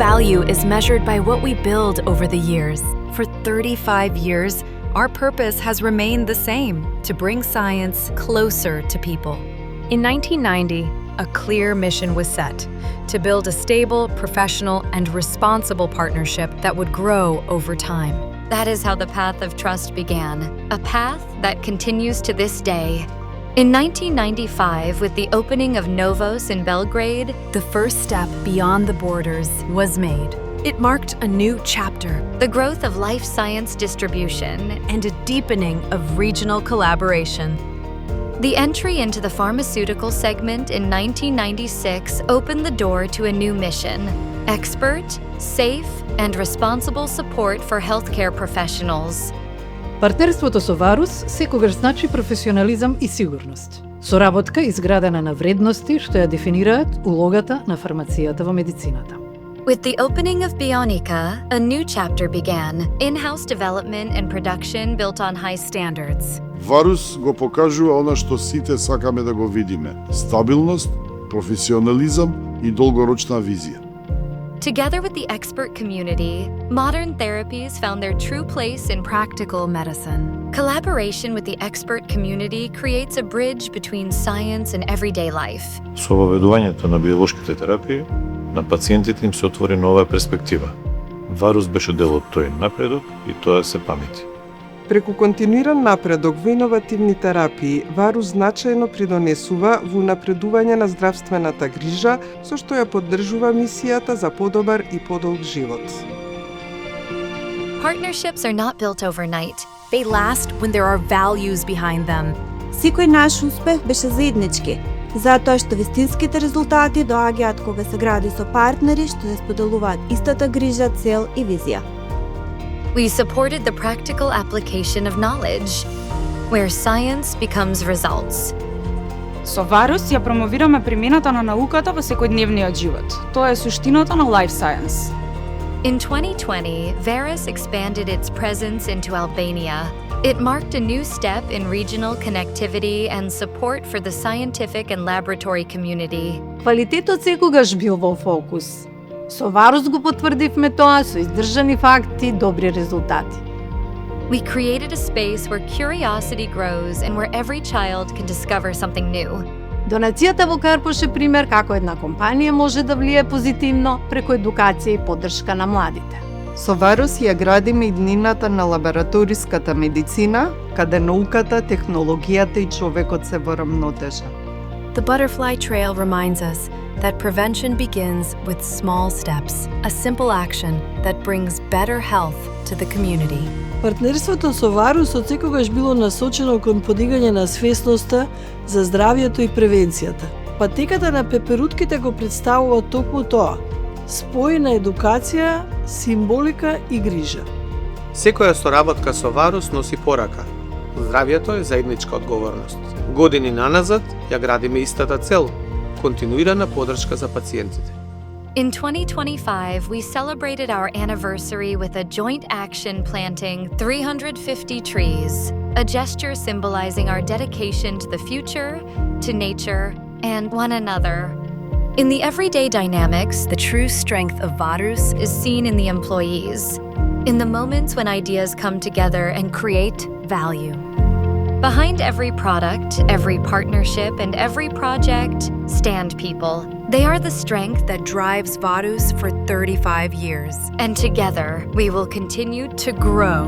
value is measured by what we build over the years. For 35 years, our purpose has remained the same, to bring science closer to people. In 1990, a clear mission was set: to build a stable, professional, and responsible partnership that would grow over time. That is how the path of trust began, a path that continues to this day. In 1995, with the opening of Novos in Belgrade, the first step beyond the borders was made. It marked a new chapter, the growth of life science distribution, and a deepening of regional collaboration. The entry into the pharmaceutical segment in 1996 opened the door to a new mission: expert, safe, and responsible support for healthcare professionals. Партнерството со Варус секогаш значи професионализам и сигурност. Соработка изградена на вредности што ја дефинираат улогата на фармацијата во медицината. With the opening of Bionica, a new chapter began, in-house development and production built on high standards. Варус го покажува она што сите сакаме да го видиме: стабилност, професионализам и долгорочна визија. Together with the expert community, modern therapies found their true place in practical medicine. Collaboration with the expert community creates a bridge between science and everyday life. Со воведувањето на биолошките терапии, на пациентите им се отвори нова перспектива. Варус беше дел од тој напредок и тоа се памети. Преку континуиран напредок во иновативни терапии, Варус значајно придонесува во напредување на здравствената грижа, со што ја поддржува мисијата за подобар и подолг живот. Partnerships are not built overnight. They last when there are values behind them. Секој наш успех беше заеднички, затоа што вистинските резултати доаѓаат кога се гради со партнери што се споделуваат истата грижа, цел и визија. We supported the practical application of knowledge, where science becomes results. Со Варус ја промовираме примената на науката во секојдневниот живот. Тоа е суштината на Life Science. In 2020, Varus expanded its presence into Albania. It marked a new step in regional connectivity and support for the scientific and laboratory community. Квалитетот секогаш бил во фокус. Со Варус го потврдивме тоа со издржани факти, добри резултати. We created a space where curiosity grows and where every child can discover something new. Донацијата во Карпош е пример како една компанија може да влие позитивно преку едукација и поддршка на младите. Со Варус ја градиме иднината на лабораториската медицина, каде науката, технологијата и човекот се во рамнотежа. The butterfly trail reminds us that prevention begins with small steps, a simple action that brings better health to the community. Партнерството со Варус отсекогаш било насочено кон подигање на свесноста за здравјето и превенцијата. Патеката на пеперутките го представува токму тоа: спој на едукација, символика и грижа. Секоја соработка со Варус носи порака: здравјето е заедничка одговорност. Години наназад ја градиме истата цел: континуирана поддршка за пациентите. In 2025, we celebrated our anniversary with a joint action planting 350 trees, a gesture symbolizing our dedication to the future, to nature, and one another. In the everyday dynamics, the true strength of Varus is seen in the employees, in the moments when ideas come together and create value. Behind every product, every partnership, and every project stand people. They are the strength that drives Varus for 35 years. And together, we will continue to grow.